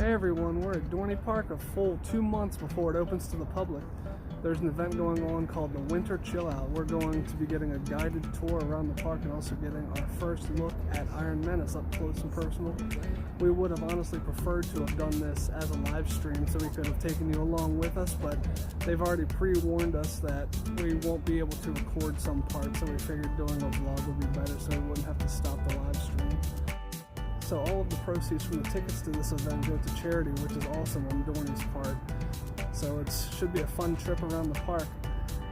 Hey everyone, we're at Dorney Park a full 2 months before it opens to the public. There's an event going on called the Winter Chill Out. We're going to be getting a guided tour around the park and also getting our first look at Iron Menace up close and personal. We would have honestly preferred to have done this as a live stream so we could have taken you along with us, but they've already pre-warned us that we won't be able to record some parts, so we figured doing a vlog would be better so we wouldn't have to stop the live stream. So all of the proceeds from the tickets to this event go to charity, which is awesome on Dorney's part. So it should be a fun trip around the park.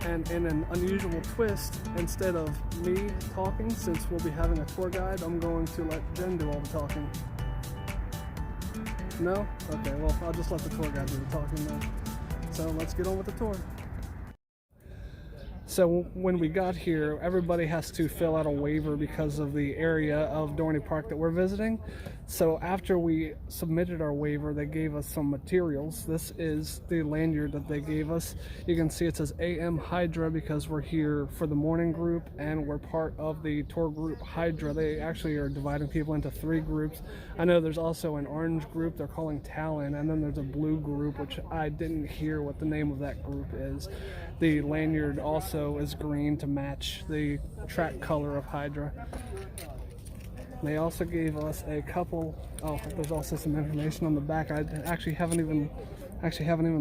And in an unusual twist, instead of me talking, since we'll be having a tour guide, I'm going to let Jen do all the talking. No? Okay, well, I'll just let the tour guide do the talking then. So let's get on with the tour. So when we got here, everybody has to fill out a waiver because of the area of Dorney Park that we're visiting. So after we submitted our waiver, they gave us some materials. This is the lanyard that they gave us. You can see it says AM Hydra because we're here for the morning group and we're part of the tour group Hydra. They actually are dividing people into 3 groups. I know there's also an orange group they're calling Talon, and then there's a blue group, which I didn't hear what the name of that group is. The lanyard also is green to match the track color of Hydra. They also gave us a couple, there's also some information on the back. I actually haven't even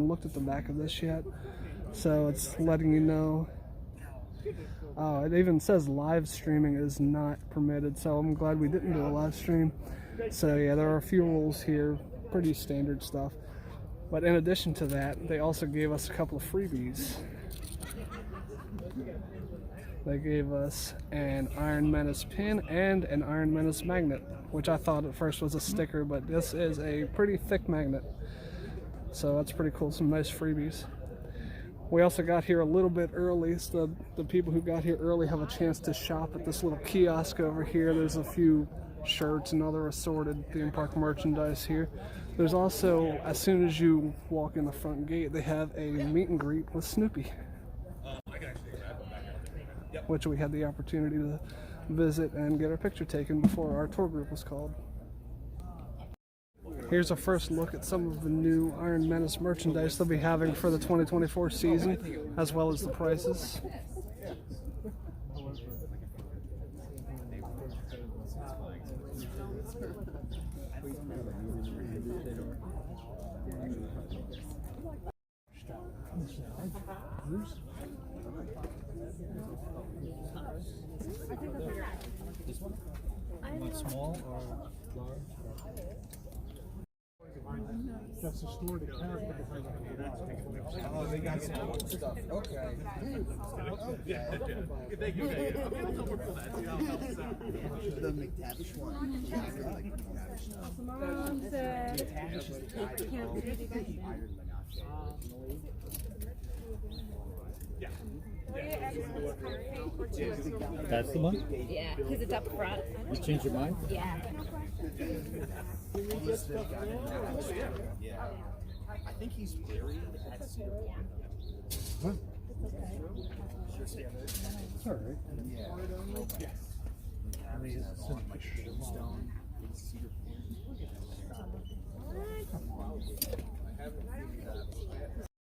looked at the back of this yet. So it's letting you know. It even says live streaming is not permitted, so I'm glad we didn't do a live stream. So yeah, there are a few rules here, pretty standard stuff. But in addition to that, they also gave us a couple of freebies. They gave us an Iron Menace pin and an Iron Menace magnet, which I thought at first was a sticker, but this is a pretty thick magnet. So that's pretty cool, some nice freebies. We also got here a little bit early, so the people who got here early have a chance to shop at this little kiosk over here. There's a few shirts and other assorted theme park merchandise here. There's also, as soon as you walk in the front gate, they have a meet and greet with Snoopy, which we had the opportunity to visit and get our picture taken before our tour group was called. Here's a first look at some of the new Iron Menace merchandise they'll be having for the 2024 season, as well as the prices. This one? You want small or large? That's the story, the character. Oh, they got some old stuff. Okay. Thank you. I'm going to come work for that. See how it helps us out. The McTavish one. Yeah, I really like McTavish stuff. Mom said, McTavish is the Iron Menace. That's the one? yeah, because it's up front. You changed your mind? Yeah. Yeah. I think he's buried at Cedar Point. Huh? It's all right. Yeah. I mean, it's like Stone in Cedar Point.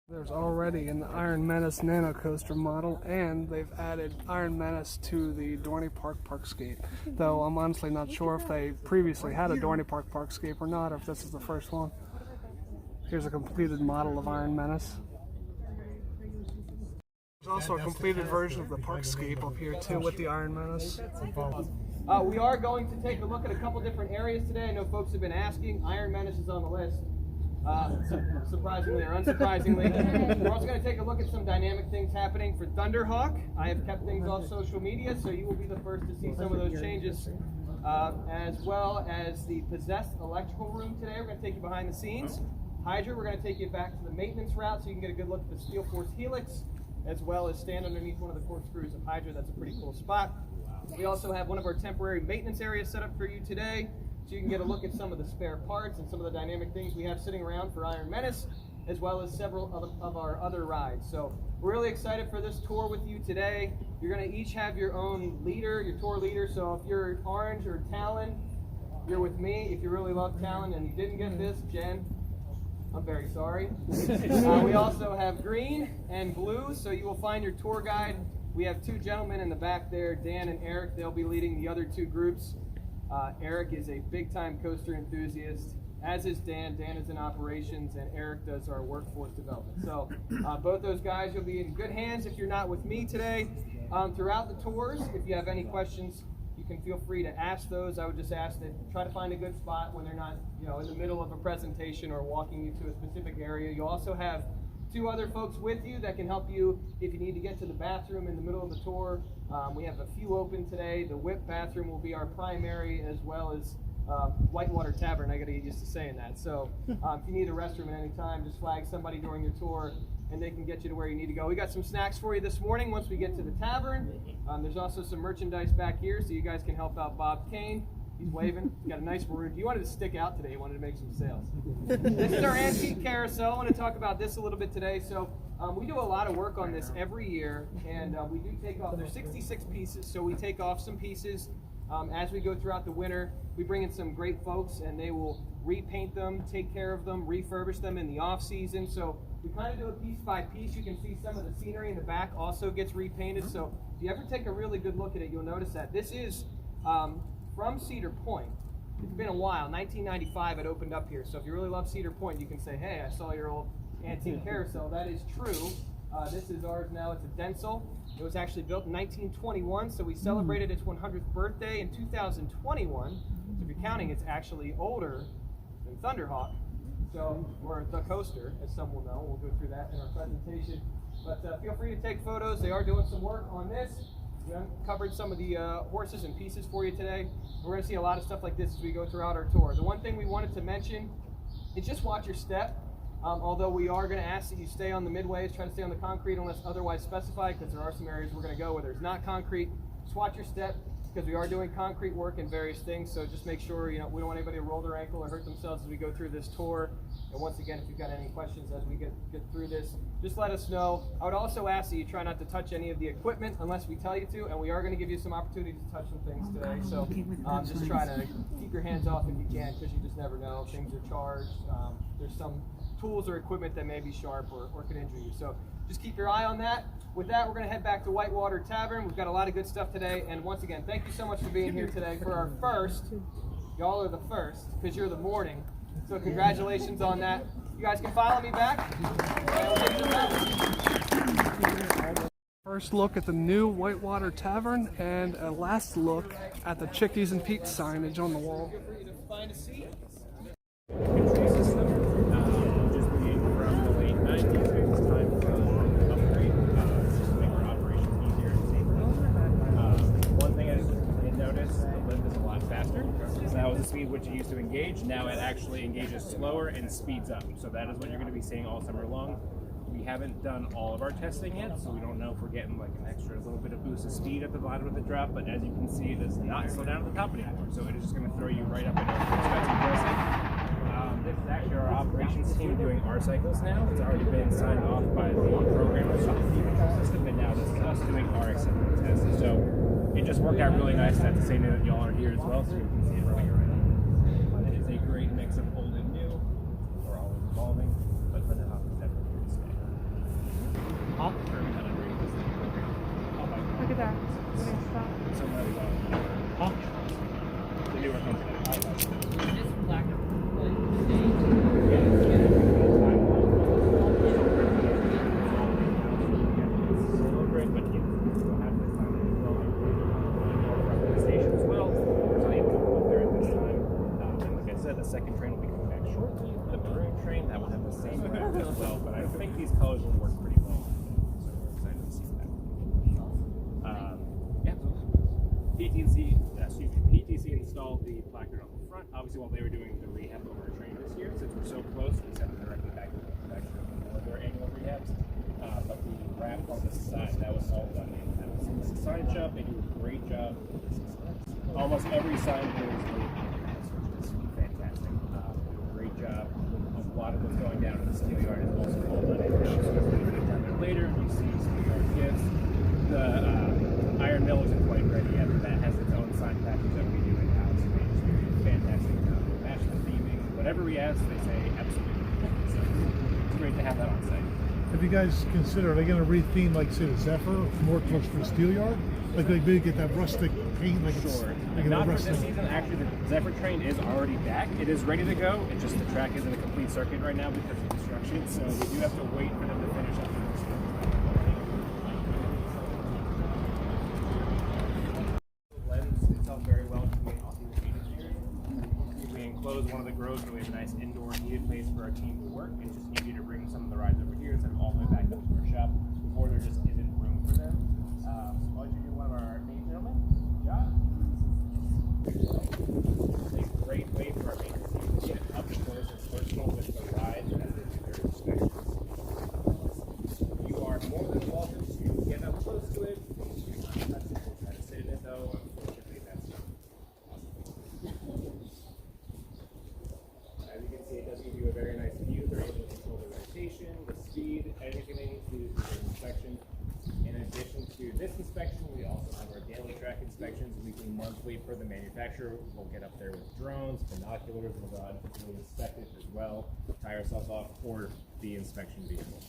There's already an Iron Menace Nano Coaster model, and they've added Iron Menace to the Dorney Park Parkscape. Though I'm honestly not sure if they previously had a Dorney Park Parkscape or not, or if this is the first one. Here's a completed model of Iron Menace. There's also a completed version of the Parkscape up here too with the Iron Menace. We are going to take a look at a couple different areas today. I know folks have been asking. Iron Menace is on the list. Surprisingly or unsurprisingly. We're also going to take a look at some dynamic things happening for Thunderhawk. I have kept things off social media, so you will be the first to see some of those changes. As well as the Possessed electrical room today. We're going to take you behind the scenes. Hydra, we're going to take you back to the maintenance route so you can get a good look at the Steel Force Helix, as well as stand underneath one of the corkscrews of Hydra. That's a pretty cool spot. We also have one of our temporary maintenance areas set up for you today, so you can get a look at some of the spare parts and some of the dynamic things we have sitting around for Iron Menace, as well as several of our other rides. So we're really excited for this tour with you today. You're going to each have your own leader, your tour leader. So if you're Orange or Talon, you're with me. If you really love Talon and you didn't get this, Jen, I'm very sorry. We also have green and blue, so you will find your tour guide. We have two gentlemen in the back there, Dan and Eric. They'll be leading the other two groups. Eric is a big-time coaster enthusiast, as is Dan. Dan is in operations, and Eric does our workforce development. So both those guys, you'll be in good hands if you're not with me today. Throughout the tours, if you have any questions, you can feel free to ask those. I would just ask that try to find a good spot when they're not, in the middle of a presentation or walking you to a specific area. You also have two other folks with you that can help you if you need to get to the bathroom in the middle of the tour. We have a few open today. The WIP bathroom will be our primary, as well as Whitewater Tavern. I got to get used to saying that. So if you need a restroom at any time, just flag somebody during your tour and they can get you to where you need to go. We got some snacks for you this morning once we get to the tavern. There's also some merchandise back here so you guys can help out Bob Kane. He's waving. He's got a nice maroon. He wanted to stick out today. He wanted to make some sales. This is our antique carousel. I want to talk about this a little bit today. So we do a lot of work on this every year, and we do take off. There's 66 pieces, so we take off some pieces as we go throughout the winter. We bring in some great folks, and they will repaint them, take care of them, refurbish them in the off season. So we kind of do it piece by piece. You can see some of the scenery in the back also gets repainted. So if you ever take a really good look at it, you'll notice that this is from Cedar Point. It's been a while. 1995 it opened up here. So if you really love Cedar Point, you can say, hey, I saw your old antique carousel. That is true. This is ours now. It's a Denzel. It was actually built in 1921, so we celebrated its 100th birthday in 2021. So if you're counting, it's actually older than Thunderhawk. So, or the coaster, as some will know. We'll go through that in our presentation. But feel free to take photos. They are doing some work on this. We uncovered some of the horses and pieces for you today. We're going to see a lot of stuff like this as we go throughout our tour. The one thing we wanted to mention is just watch your step. Although we are going to ask that you stay on the midways, try to stay on the concrete unless otherwise specified, because there are some areas we're going to go where there's not concrete. Just watch your step, because we are doing concrete work and various things, so just make sure we don't want anybody to roll their ankle or hurt themselves as we go through this tour. And once again, if you've got any questions as we get through this, just let us know. I would also ask that you try not to touch any of the equipment unless we tell you to, and we are going to give you some opportunity to touch some things today. So just try to keep your hands off if you can, because you just never know. Things are charged. There's some tools or equipment that may be sharp or could injure you. So just keep your eye on that. With that, we're going to head back to Whitewater Tavern. We've got a lot of good stuff today. And once again, thank you so much for being here today for our first. Y'all are the first because you're the morning. So congratulations on that. You guys can follow me back. First look at the new Whitewater Tavern and a last look at the Chickies and Pete's signage on the wall. Feel free to find a seat. Just being from the late 90s, it was time for an upgrade, just to make our operations easier and safer. One thing I did notice, the lift is a lot faster. So that was the speed which it used to engage. Now it actually engages slower and speeds up. So that is what you're going to be seeing all summer long. We haven't done all of our testing yet, so we don't know if we're getting like an extra little bit of boost of speed at the bottom of the drop, but as you can see, it does not slow down at the top anymore. So it is just going to throw you right up into it. So that's impressive. This is actually our operations team doing our cycles now. It's already been signed off by the programmers of the control system, and now this is us doing our acceptance tests. So it just worked out really nice. That's the same day that y'all are here as well, so you can see it running around. It is a great mix of old and new. We're always evolving, but Thunderhawk is definitely here to stay. Hawk determined how to rate this thing program. Look at that. So Hawk, the newer company. Just black. The second train will be coming back shortly. The maroon train, that will have the same wrap as well, but I think these colors will work pretty well. So we're excited to see that. PTC installed the placard on the front, obviously while they were doing the rehab of our train this year. Since we're so close, we sent them directly back to the manufacturer for their annual rehabs. But the wrap on the side, that was all done in-house. This is a sign shop, they do a great job. Almost every sign here is made in-house, which is fantastic. They do a great job. A lot of what's going down in the steel yard is also all done in-house. So when you get down there later, you see steel yard gifts. The iron mill isn't quite ready yet, but that has its own sign package that we do in-house. They just do a fantastic match the theming. Whatever we ask, they say absolutely. So it's great to have that on site. Have you guys considered, are they going to retheme, like, say, the Zephyr more towards the steel yard? Like, maybe get that rustic paint, like it's Sure. like Not for rustic. this season. Actually, the Zephyr train is already back. It is ready to go. It's just the track isn't a complete circuit right now because of construction. So we do have to wait for them to finish up the lends itself very well to being also heated here. We enclose one of the groves where we have a nice indoor heated place for our team to work. It's just easier to bring some of the rides over here instead of all the way back up to our shop before there just isn't room for them. So I'll introduce one of our main gentlemen, John. It's a great way for our maintenance team to get up close and personal with the ride as they do their inspections. You are more than welcome to get up close to it. That's it. Try to sit in it though. Unfortunately, that's not possible. As you can see, it does give you a very nice view. They're able to control the rotation, the speed, anything they need to do for their inspection. In addition to this inspection, we also have our daily track inspections, weekly, monthly for the manufacturer. We'll get up there with drones, binoculars, we'll go out and physically inspect it as well, tie ourselves off for the inspection vehicle.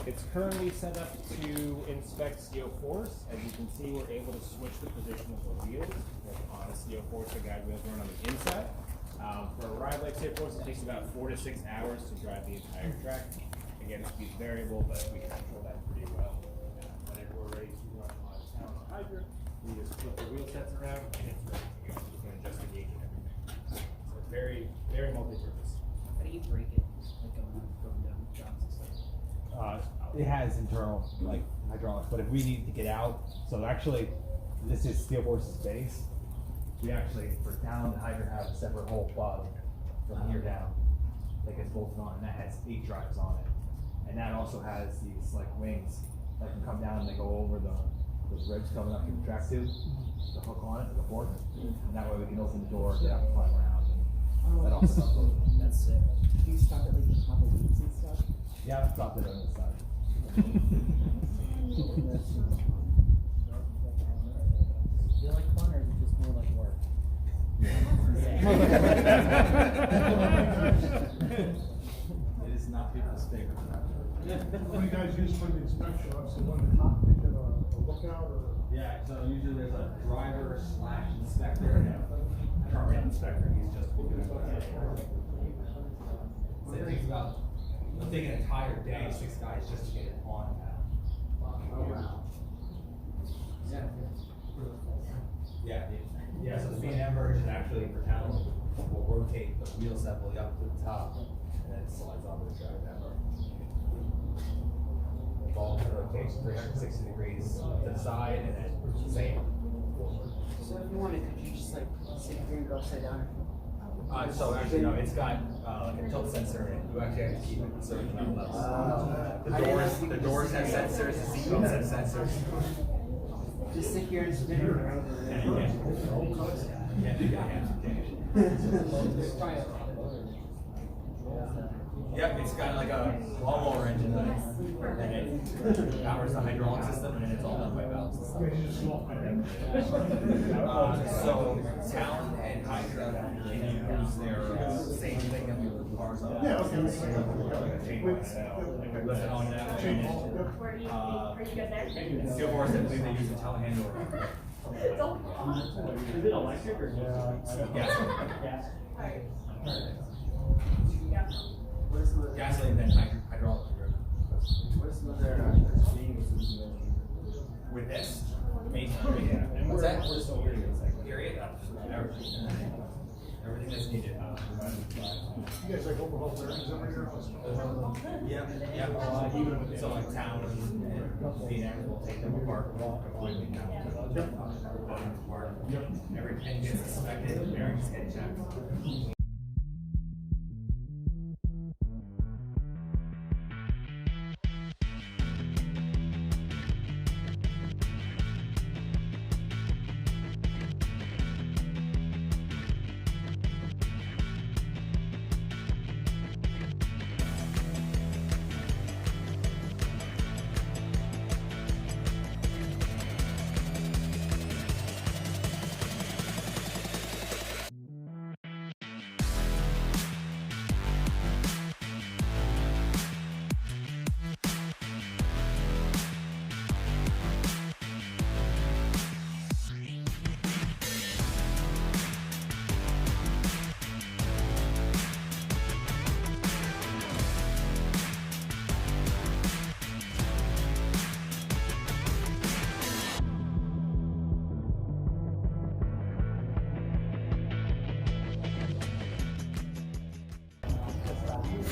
It's currently set up to inspect CO4s. As you can see, we're able to switch the position of the wheels. On a CO4, the guide wheels run on the inside. For a ride like CO4s, it takes about 4 to 6 hours to drive the entire track. Again, it's variable, but we can control that pretty well. Whenever we're ready to run on town on Hydra, we just flip the wheel sets around and it's ready to go. We can adjust the gauge and everything. So it's very, very multi-purpose. How do you break it? Like going down jobs and stuff? It has internal like hydraulics, but if we need to get out, so actually this is Steel Force's base. We actually, for down the Hydra, have a separate whole plug from here down that gets bolted on, and that has 8 drives on it. And that also has these like wings that can come down and they go over those ribs coming up to the track tube, the hook on it, the fork, and that way we can open the door, get out and fly around. And that also helps. That's it. Do you stop at like the top of weeds and stuff? Yeah, I've stopped it on this side. Do you like fun or is it just more like work? It is not people's favorite. What do you guys use for the inspection? Obviously, one cockpit and a lookout, or? Yeah, so usually there's a driver / inspector. Current inspector, he's just looking at what's there. So it takes about, it'll take an entire day, 6 guys just to get it on now. Yeah, so the B&M version actually for town will rotate the wheel assembly up to the top and then it slides onto the track member. The ball rotates 360 degrees to the side and then same. So if you wanted, could you just like sit here and go upside down? So actually, no, it's got like a tilt sensor and you actually have to keep it at certain levels. The doors have sensors, the seatbelts have sensors. Just sit here and spin around. Yep, it's got like a lawnmower engine in it, and it powers the hydraulic system, and it's all done by valves and stuff. So Town and Hydra, they use their same thing that we put cars on. Yeah, okay. Like a chain lift it on that way, and then Steel Force, I believe they use the telehandler. Is it electric or Gas. Gasoline Gasoline, then hydraulic. What are some other With this? And What's that? We're still here. Period. Everything that's needed. You guys like overhaul bearings every year? Yeah. Even if it's on like Town and B&M, we'll take them apart, completely down. Every 10 gets inspected, bearings get checked.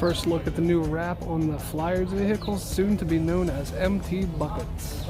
first look at the new wrap on the Flyers vehicles, soon to be known as MT Buckets.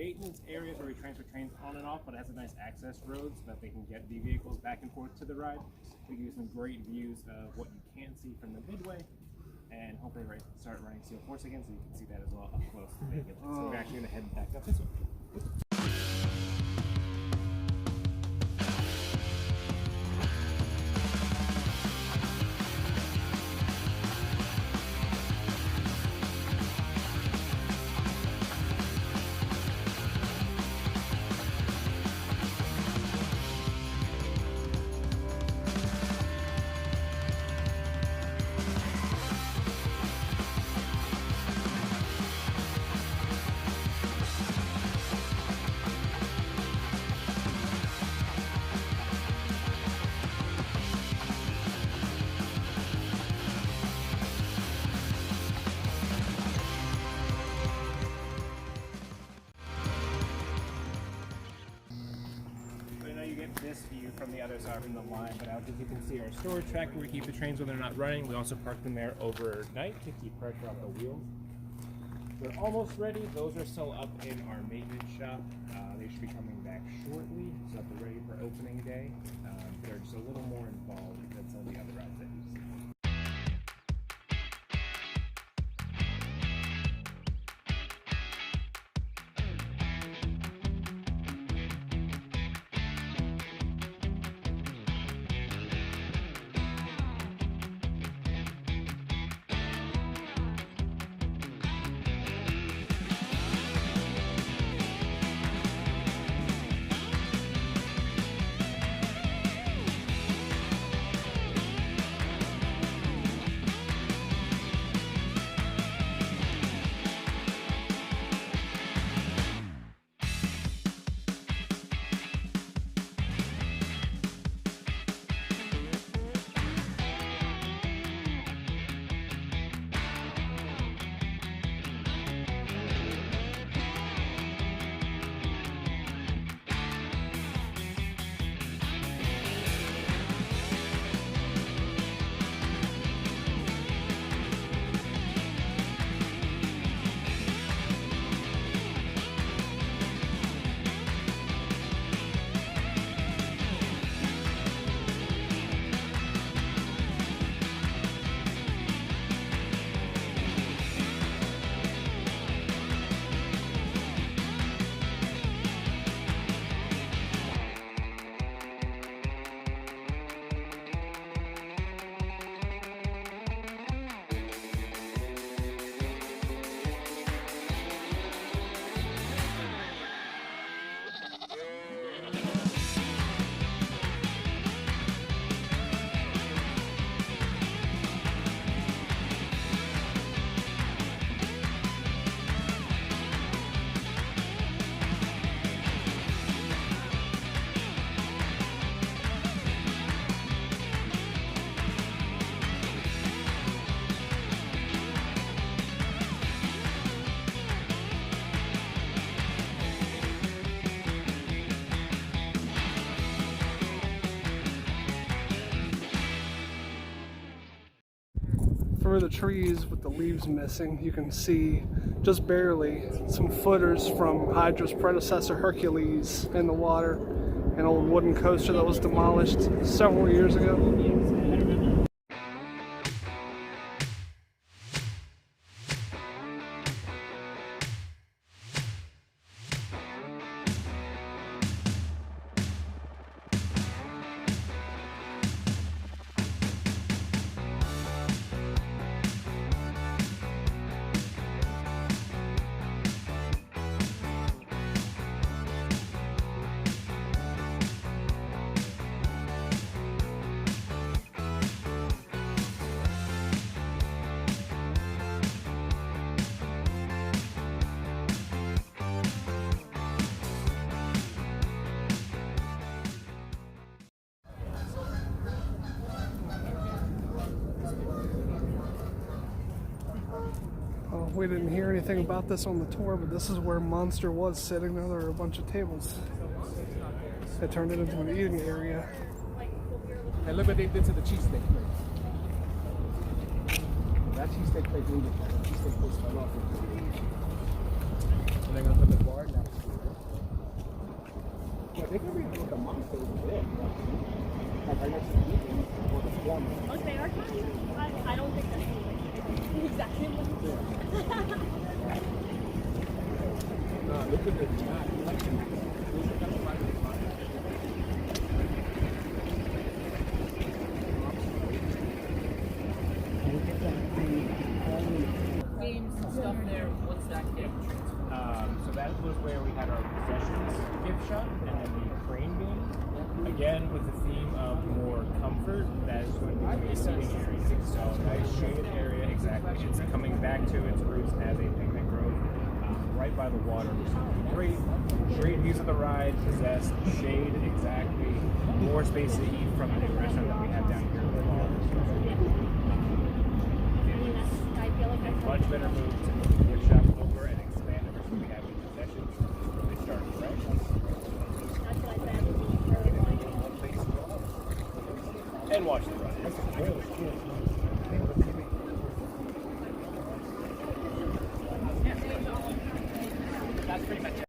maintenance areas where we transfer trains on and off, but it has a nice access road so that they can get the vehicles back and forth to the ride. We give you some great views of what you can't see from the midway, and hopefully start running Steel Force again so you can see that as well up close. So we're actually going to head back up this way. This view from the other side from the line, but out as you can see our storage track where we keep the trains when they're not running. We also park them there overnight to keep pressure off the wheels. They're almost ready. Those are still up in our maintenance shop. They should be coming back shortly, so that they're ready for opening day. They're just a little more involved than some of the other rides that you see. through the trees with the leaves missing, you can see just barely some footers from Hydra's predecessor Hercules in the water, an old wooden coaster that was demolished several years ago. We didn't hear anything about this on the tour, but this is where Monster was sitting. There were a bunch of tables. They turned it into an eating area. And look what they did to the cheesesteak plate. That cheesesteak plate didn't get that. The cheesesteak plate fell off. And they're gonna put the bar next to it. Yeah, they can be with the Monster over there. Like right next to the meeting or the former. Oh, they are kind of? I don't think that's the exact same one. No, look at the chat. Games and stuff there. What's that game? So that was where we had our possessions gift shop and then the crane game. Again, with the theme of more comfort, that is going to be a seating area. So a nice shaded area, exactly. It's coming back to its roots as a picnic grove, right by the water. Great views of the ride, possessed, shade, exactly. More space to eat from the restaurant that we have down here. I feel like I Much better move to move the gift shop over and expand everything we have in possessions. They started, right? that's what I said. Really One place to go. And watch the ride. That's pretty much it.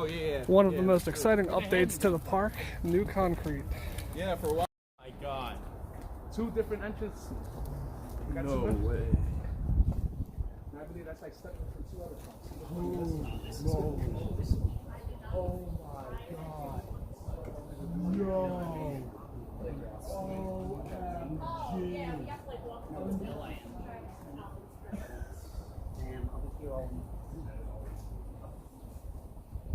Oh yeah. One of the most exciting updates to the park, new concrete. Yeah, for a while. My God. 2 different entrances. No way. I believe that's like stepping from 2 other spots. Oh my God. No.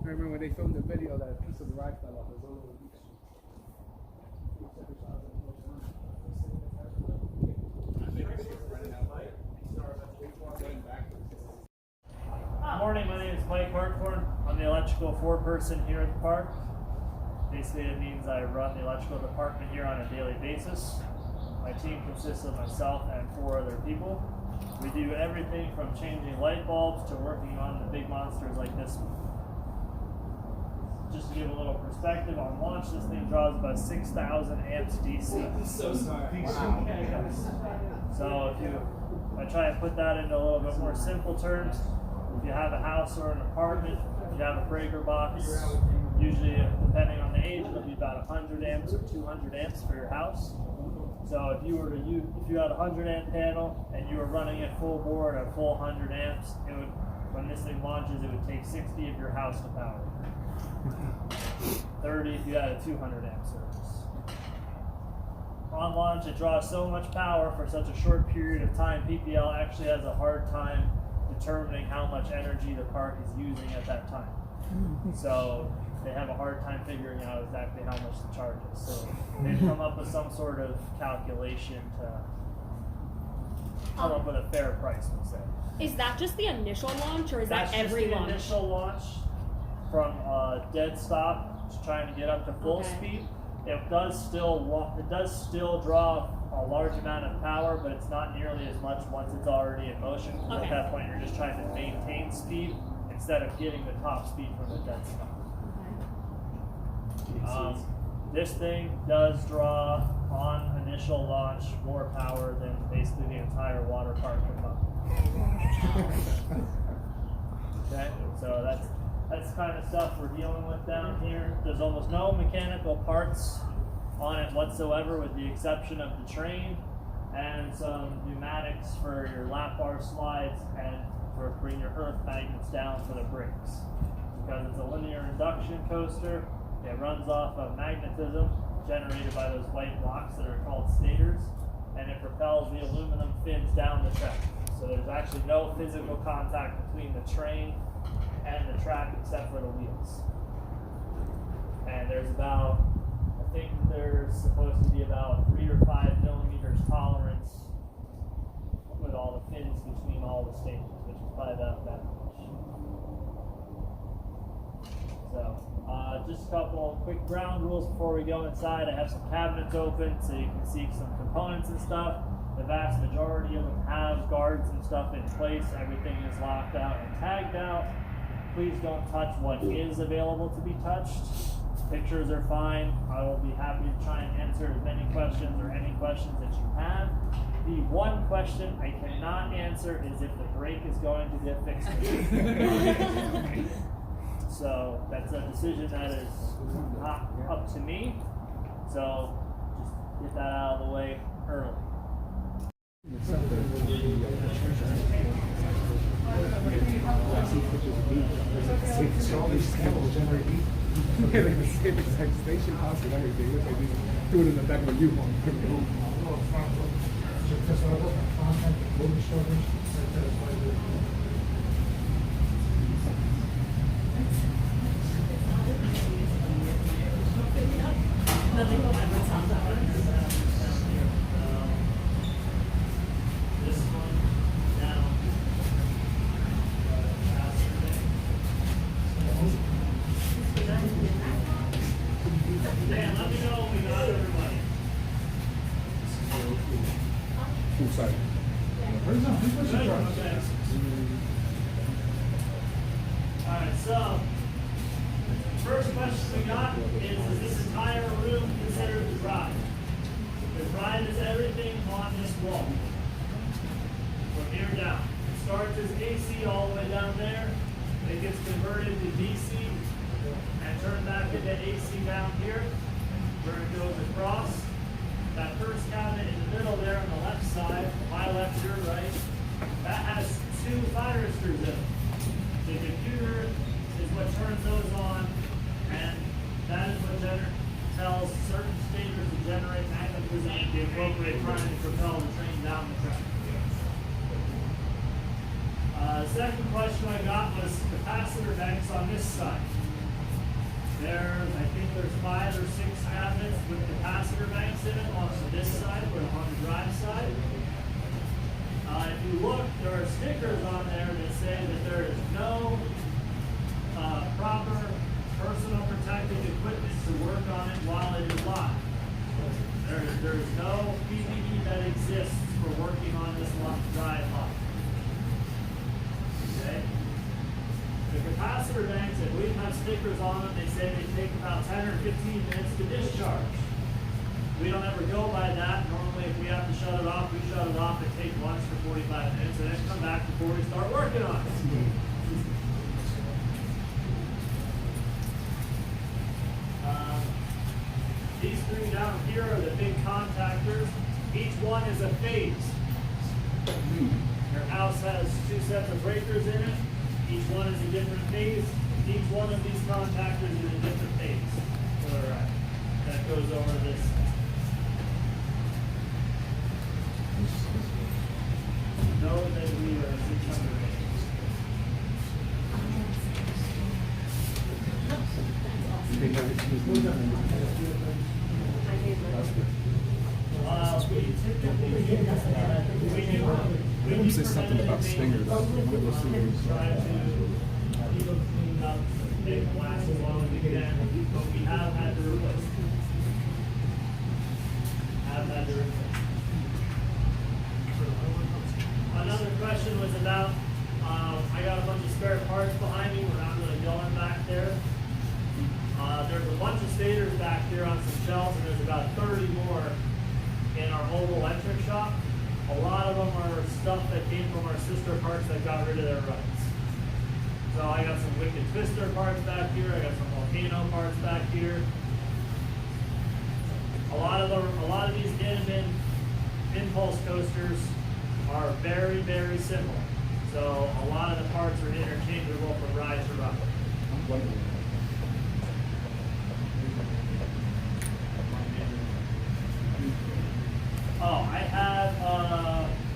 I remember when they filmed the video that a piece of the ride fell off. It was all over the beach. Morning, my name is Mike Hartcorn. I'm the electrical foreperson here at the park. Basically, it means I run the electrical department here on a daily basis. My team consists of myself and 4 other people. We do everything from changing light bulbs to working on the big monsters like this one. Just to give a little perspective, on launch this thing draws about 6,000 amps DC. So sorry. Wow. So if I try and put that into a little bit more simple terms, if you have a house or an apartment, if you have a breaker box, usually depending on the age, it'll be about 100 amps or 200 amps for your house. So if you had a 100 amp panel and you were running it full board at full 100 amps, it would, when this thing launches, it would take 60 of your house to power. 30 if you had a 200 amp service. On launch, it draws so much power for such a short period of time, PPL actually has a hard time determining how much energy the park is using at that time. So they have a hard time figuring out exactly how much the charge is. So they've come up with some sort of calculation to come up with a fair price, we'll say. Is that just the initial launch, or is that every just the launch? initial launch from dead stop, just trying to get up to full speed. It does still draw a large amount of power, but it's not nearly as much once it's already in motion. Okay. At that point, you're just trying to maintain speed instead of getting the top speed from the dead stop. This thing does draw on initial launch more power than basically the entire water park combined. Okay, so that's the kind of stuff we're dealing with down here. There's almost no mechanical parts on it whatsoever, with the exception of the train and some pneumatics for your lap bar slides and for bring your earth magnets down for the brakes. Because it's a linear induction coaster, it runs off of magnetism generated by those white blocks that are called stators, and it propels the aluminum fins down the track. So there's actually no physical contact between the train and the track except for the wheels. And there's about, I think there's supposed to be about 3 or 5 millimeters tolerance with all the fins between all the stations, which is probably about that much. So, just a couple quick ground rules before we go inside. I have some cabinets open so you can see some components and stuff. The vast majority of them have guards and stuff in place. Everything is locked out and tagged out. Please don't touch what is available to be touched. Pictures are fine. I will be happy to try and answer as many questions or any questions that you have. The one question I cannot answer is if the brake is going to get fixed. So that's a decision that is not up to me. So just get that out of the way early. Same exact station house and everything. Looks like they do it in the back of a U-Haul. Sorry. Alright, so first question we got is this entire room considered the drive? The drive is everything on this wall. From here down. It starts as AC all the way down there. It gets converted to DC turn back into AC down here, where it goes across. That first cabinet in the middle there on the left side, my left, your right, that has 2 thyristors in it. The computer is what turns those on, and that is what tells certain stators to generate magnetism at the appropriate time to propel the train down the track. The second question I got was capacitor banks on this side. I think there's 5 or 6 cabinets with capacitor banks in it on this side, but on the drive side. If you look, there are stickers on there that say that there is no proper personal protective equipment to work on it while it is live. There is no PPE that exists for working on this drive live. Okay? The capacitor banks, I believe, have stickers on them. They say they take about 10 or 15 minutes to discharge. We don't ever go by that. Normally, if we have to shut it off, we shut it off and take lunch for 45 minutes and then come back before we start working on it. These 3 down here are the big contactors. Each one is a phase. Your house has 2 sets of breakers in it. Each one is a different phase. Each one of these contactors is a different phase. To the right. That goes over this. Know that we are 600 we typically say something about stingers. try to keep them cleaned up, they can last as long as we can, but we have had to replace them. Another question was about, I got a bunch of spare parts behind me, we're not really going back there. There's a bunch of stators back here on some shelves, and there's about 30 more in our old electric shop. A lot of them are stuff that came from our sister parts that got rid of their runs. So I got some Wicked Twister parts back here, I got some Volcano parts back here. A lot of these Inman impulse coasters are very, very similar. So a lot of the parts are interchangeable from ride to ride. Oh, I have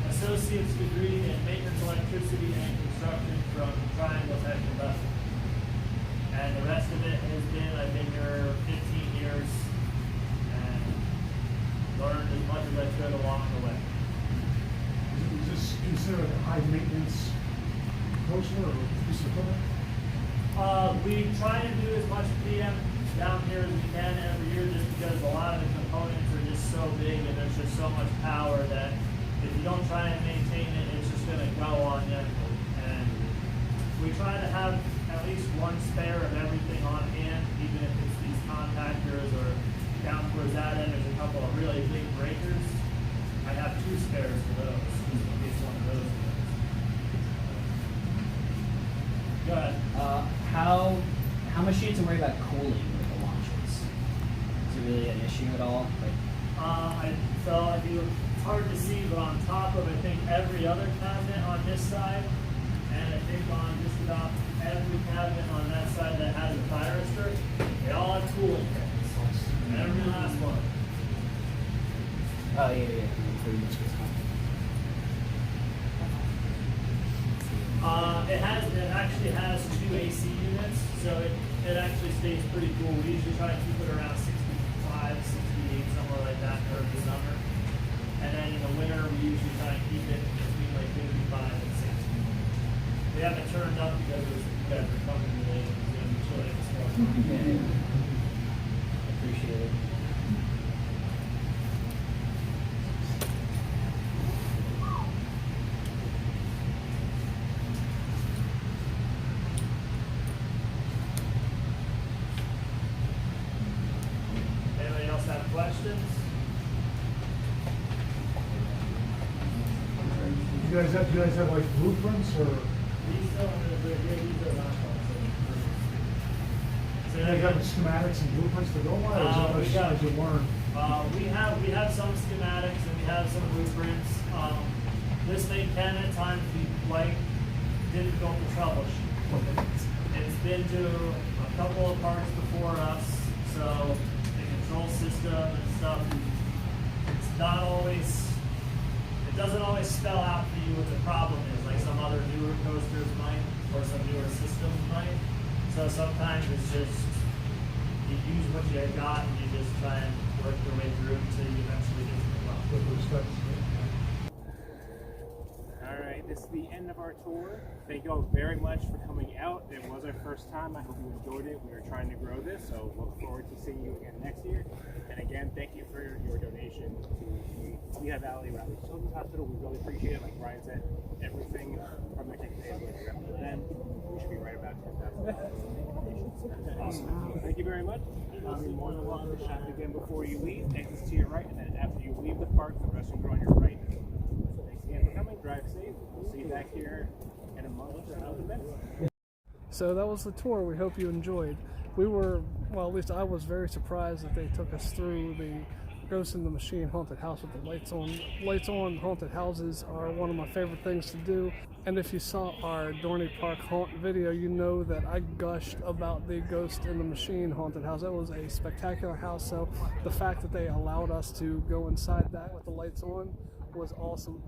associate's degree in maintenance, electricity, and construction from Triangle Tech Investment. And the rest of it has been, I've been here 15 years and learned as much as I could along the way. Is this considered a high maintenance coaster or piece of equipment? We try to do as much PM down here as we can every year, just because a lot of the components are just so big and there's just so much power that if you don't try and maintain it, it's just going to go on you. And we try to have at least 1 spare of everything on hand, even if it's these contactors or down towards that end, there's a couple of really big breakers. I have 2 spares for those, just in case one of those goes. Go ahead. How much do you have to worry about cooling with the launches? Is it really an issue at all? It's hard to see, but on top of I think every other cabinet on this side, and I think on just about every cabinet on that side that has a thyristor, they all have cooling fans. Every last one. Oh yeah. It actually has 2 AC units, so it actually stays pretty cool. We usually try to keep it around 65, 68, somewhere like that for the summer. And then in the winter, we usually try to keep it between like 55 and 60. We haven't turned up because you guys are coming today. It's going to be chilly this morning. Okay. Appreciate it. Anybody else have questions? Do you guys have like blueprints or? These cylinders right here, these are not. So guys have the schematics and blueprints to go by, or is it as you learn? We have some schematics and we have some blueprints. This thing can at times be quite difficult to troubleshoot. It's been to a couple of parts before us, so the control system and stuff, it's not always, it doesn't always spell out for you what the problem is, like some other newer coasters might, or some newer systems might. So sometimes it's just, you use what you got and you just try and work your way through until you eventually get to the problem. Alright, this is the end of our tour. Thank you all very much for coming out. It was our first time. I hope you enjoyed it. We are trying to grow this, so look forward to seeing you again next year. And again, thank you for your donation to the Lehigh Valley Raleigh Children's Hospital. We really appreciate it. Like Ryan said, everything from the ticket sales goes directly to them. We should be right about 10,000. Awesome. Thank you very much. You're more than welcome to shop again before you leave. Exits to your right, and then after you leave the park, the restrooms are on your right. Thanks again for coming. Drive safe. We'll see you back here in a month for another Menace. So that was the tour. We hope you enjoyed. We were, well, at least I was very surprised that they took us through the Ghost in the Machine haunted house with the lights on. Lights on haunted houses are one of my favorite things to do. And if you saw our Dorney Park haunt video, you know that I gushed about the Ghost in the Machine haunted house. That was a spectacular house. So the fact that they allowed us to go inside that with the lights on was awesome.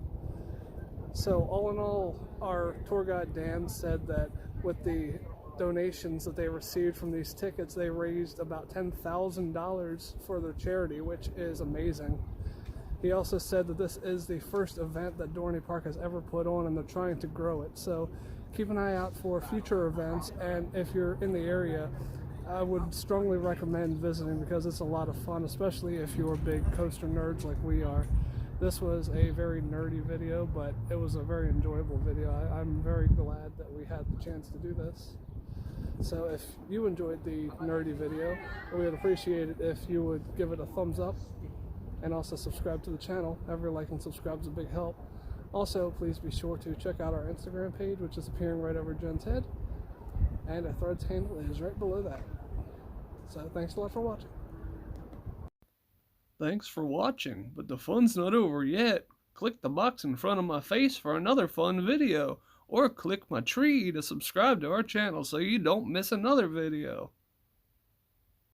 So all in all, our tour guide Dan said that with the donations that they received from these tickets, they raised about $10,000 for their charity, which is amazing. He also said that this is the first event that Dorney Park has ever put on, and they're trying to grow it. So keep an eye out for future events, and if you're in the area, I would strongly recommend visiting because it's a lot of fun, especially if you're big coaster nerds like we are. This was a very nerdy video, but it was a very enjoyable video. I'm very glad that we had the chance to do this. So if you enjoyed the nerdy video, we would appreciate it if you would give it a thumbs up and also subscribe to the channel. Every like and subscribe is a big help. Also, please be sure to check out our Instagram page, which is appearing right over Jen's head, and our Threads handle is right below that. So thanks a lot for watching. Thanks for watching, but the fun's not over yet. Click the box in front of my face for another fun video, or click my tree to subscribe to our channel so you don't miss another video.